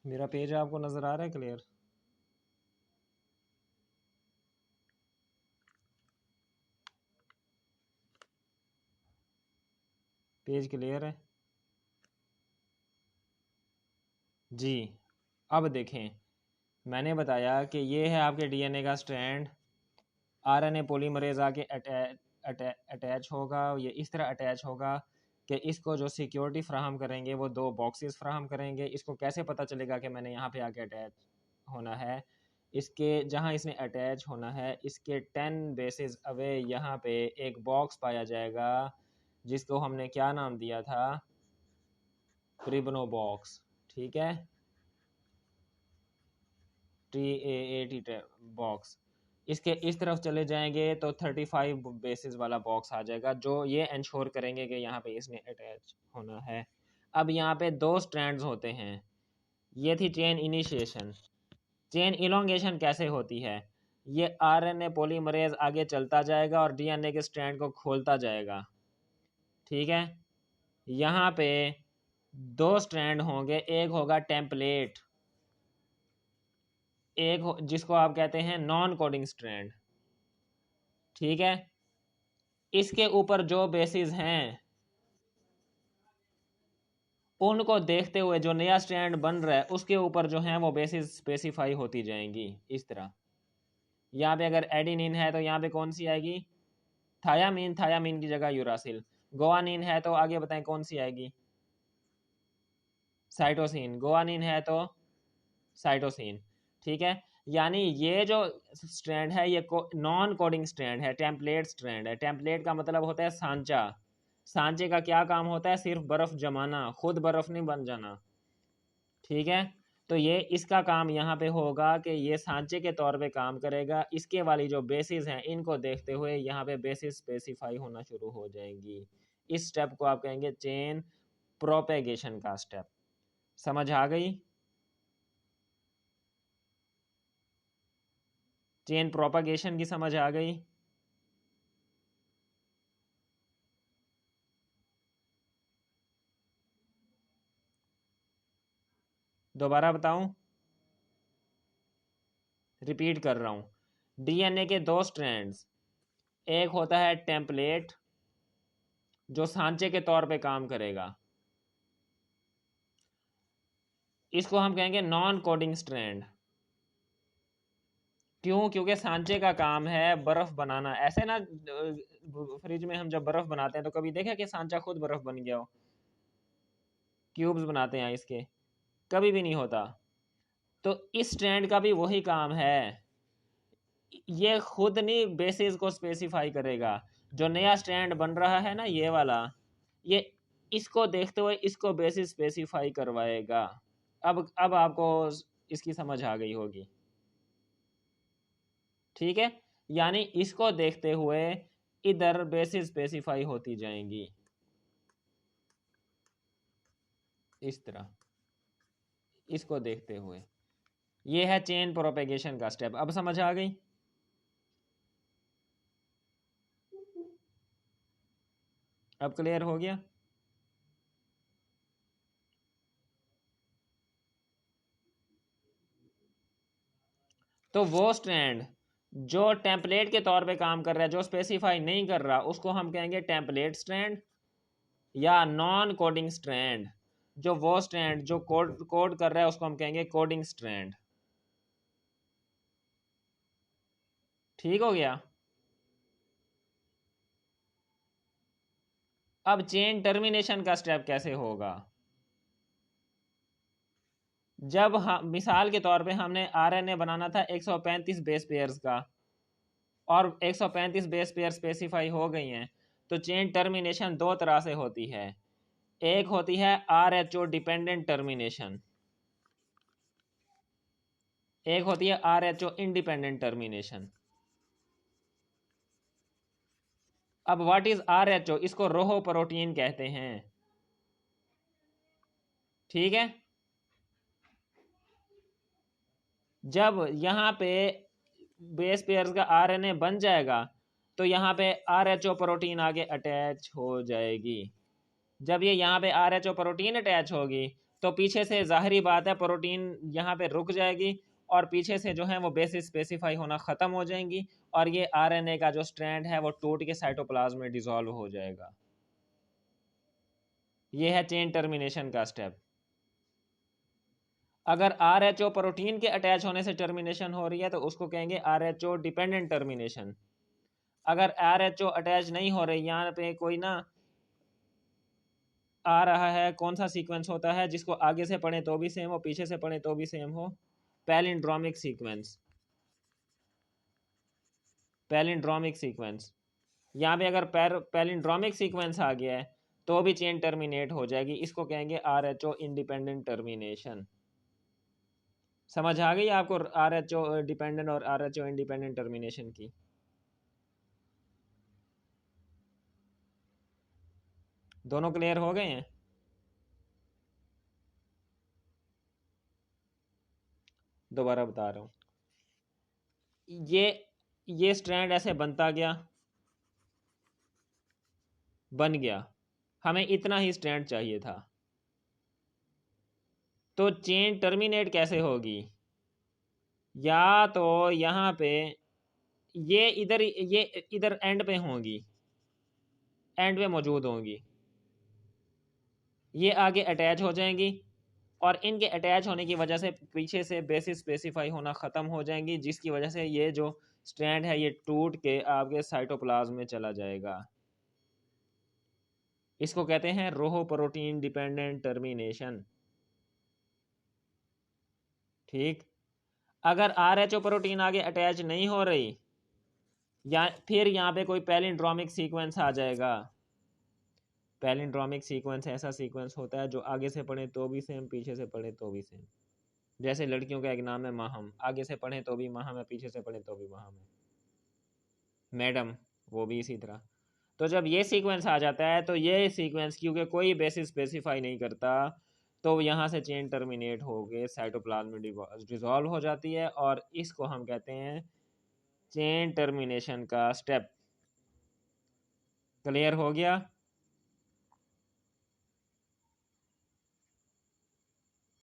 मेरा पेज आपको नज़र आ रहा है क्लियर? पेज क्लियर है जी। अब देखें, मैंने बताया कि ये है आपके डीएनए का स्ट्रैंड, आरएनए पॉलीमरेज आके अटैच होगा, ये इस तरह अटैच होगा कि इसको जो सिक्योरिटी फ्राहम करेंगे वो दो बॉक्सेस फ्राहम करेंगे। इसको कैसे पता चलेगा कि मैंने यहाँ पे आके अटैच होना है? इसके जहाँ इसने अटैच होना है इसके 10 बेसिस अवे यहाँ पे एक बॉक्स पाया जाएगा जिसको हमने क्या नाम दिया था? क्रिबनो बॉक्स। ठीक है, TAAT बॉक्स। इसके इस तरफ चले जाएंगे तो 35 बेसिस वाला बॉक्स आ जाएगा जो ये इंश्योर करेंगे कि यहाँ पे इसने अटैच होना है। अब यहाँ पे दो स्ट्रैंड्स होते हैं, ये थी चेन इनिशिएशन। चेन इलोंगेशन कैसे होती है? ये आरएनए पॉलीमरेज आगे चलता जाएगा और डीएनए के स्ट्रैंड को खोलता जाएगा। ठीक है, यहाँ पे दो स्ट्रैंड होंगे, एक होगा टेम्पलेट, एक जिसको आप कहते हैं नॉन कोडिंग स्ट्रैंड। ठीक है, इसके ऊपर जो बेसिस हैं उनको देखते हुए जो नया स्ट्रैंड बन रहा है उसके ऊपर जो है वो बेसिस स्पेसिफाई होती जाएंगी। इस तरह यहाँ पे अगर एडिनिन है तो यहाँ पे कौन सी आएगी? थायामीन, थायामीन की जगह यूरासिल। गोआनिन है तो आगे बताएं कौन सी आएगी? साइटोसिन। गोआनिन है तो साइटोसिन। ठीक है, यानी ये जो स्ट्रैंड है ये नॉन कोडिंग स्ट्रैंड है, टेम्पलेट स्ट्रैंड है। टेम्पलेट का मतलब होता है सांचा। सांचे का क्या काम होता है? सिर्फ बर्फ जमाना, खुद बर्फ नहीं बन जाना। ठीक है, तो ये इसका काम यहाँ पे होगा कि ये सांचे के तौर पे काम करेगा। इसके वाली जो बेसिस हैं इनको देखते हुए यहाँ पे बेसिस स्पेसिफाई होना शुरू हो जाएंगी। इस स्टेप को आप कहेंगे चेन प्रोपेगेशन का स्टेप। समझ आ गई? चेन प्रोपेगेशन की समझ आ गई? दोबारा बताऊं, रिपीट कर रहा हूं। डीएनए के दो स्ट्रैंड्स, एक होता है टेम्पलेट जो सांचे के तौर पे काम करेगा, इसको हम कहेंगे नॉन कोडिंग स्ट्रैंड। क्यों? क्योंकि सांचे का काम है बर्फ बनाना। ऐसे ना फ्रिज में हम जब बर्फ बनाते हैं तो कभी देखा कि सांचा खुद बर्फ बन गया हो? क्यूब्स बनाते हैं इसके, कभी भी नहीं होता। तो इस स्ट्रैंड का भी वही काम है, ये खुद नहीं बेसिस को स्पेसिफाई करेगा। जो नया स्ट्रैंड बन रहा है ना ये वाला, ये इसको देखते हुए इसको बेसिस स्पेसिफाई करवाएगा। अब आपको इसकी समझ आ गई होगी। ठीक है, यानी इसको देखते हुए इधर बेसिस स्पेसिफाई होती जाएंगी इस तरह, इसको देखते हुए। ये है चेन प्रोपेगेशन का स्टेप। अब समझ आ गई? अब क्लियर हो गया? तो वो स्ट्रैंड जो टेम्पलेट के तौर पे काम कर रहा है, जो स्पेसिफाई नहीं कर रहा, उसको हम कहेंगे टेम्पलेट स्ट्रैंड या नॉन कोडिंग स्ट्रैंड। जो वो स्ट्रैंड जो कोड कर रहा है उसको हम कहेंगे कोडिंग स्ट्रैंड। ठीक हो गया? अब चेन टर्मिनेशन का स्टेप कैसे होगा? जब हम मिसाल के तौर पे हमने आरएनए बनाना था 135 बेस पेयर्स का और 135 बेस पेयर स्पेसिफाई हो गई हैं, तो चेन टर्मिनेशन दो तरह से होती है। एक होती है आरएचओ डिपेंडेंट टर्मिनेशन, एक होती है आरएचओ इंडिपेंडेंट टर्मिनेशन। अब व्हाट इज आरएचओ? इसको रोहो प्रोटीन कहते हैं। ठीक है, जब यहाँ पे बेस पेयर्स का आरएनए बन जाएगा तो यहाँ पे आरएचओ प्रोटीन आगे अटैच हो जाएगी। जब ये यहाँ पे आरएचओ प्रोटीन अटैच होगी तो पीछे से जाहिरी बात है प्रोटीन यहाँ पे रुक जाएगी और पीछे से जो है वो बेसिस स्पेसिफाई होना ख़त्म हो जाएंगी और ये आरएनए का जो स्ट्रैंड है वो टूट के साइटोप्लाज्म में डिसॉल्व हो जाएगा। ये है चेन टर्मिनेशन का स्टेप। अगर आरएचओ प्रोटीन के अटैच होने से टर्मिनेशन हो रही है तो उसको कहेंगे आरएचओ डिपेंडेंट टर्मिनेशन। अगर आरएचओ अटैच नहीं हो रही, यहाँ पे कोई ना आ रहा है, कौन सा सीक्वेंस होता है जिसको आगे से पढ़े तो भी सेम हो, पीछे से पढ़े तो भी सेम हो? Palindromic sequence. पैलिंड्रोमिक सीक्वेंस यहाँ पे अगर पैलिंड्रोमिक सीक्वेंस आ गया है तो भी चेन टर्मिनेट हो जाएगी। इसको कहेंगे आरएचओ इंडिपेंडेंट टर्मिनेशन। समझ आ गई आपको आरएचओ डिपेंडेंट और आरएचओ इंडिपेंडेंट टर्मिनेशन की? दोनों क्लियर हो गए हैं? दोबारा बता रहा हूँ, ये स्ट्रैंड ऐसे बनता गया, बन गया, हमें इतना ही स्ट्रैंड चाहिए था। तो चेन टर्मिनेट कैसे होगी? या तो यहाँ पे ये इधर एंड पे होंगी, एंड पे मौजूद होंगी, ये आगे अटैच हो जाएंगी और इनके अटैच होने की वजह से पीछे से बेसिस स्पेसिफाई होना ख़त्म हो जाएंगी, जिसकी वजह से ये जो स्ट्रैंड है ये टूट के आपके साइटोप्लाज्म में चला जाएगा। इसको कहते हैं रोहो प्रोटीन डिपेंडेंट टर्मिनेशन। ठीक। अगर आरएचओ प्रोटीन आगे अटैच नहीं हो रही या फिर यहाँ पे कोई पैलिंड्रोमिक सीक्वेंस आ जाएगा। पैलिंड्रोमिक सीक्वेंस ऐसा सीक्वेंस होता है जो आगे से पढ़े तो भी सेम, पीछे से पढ़े तो भी सेम। जैसे लड़कियों का एक नाम है माहम, आगे से पढ़े तो भी माहम है, पीछे से पढ़े तो भी माहम है। मैडम, वो भी इसी तरह। तो जब ये सीक्वेंस आ जाता है तो ये सीक्वेंस क्योंकि कोई बेसिस स्पेसिफाई नहीं करता तो यहाँ से चेन टर्मिनेट हो गए साइटोप्लाज्म में डिसॉल्व हो जाती है और इसको हम कहते हैं चेन टर्मिनेशन का स्टेप। क्लियर हो गया?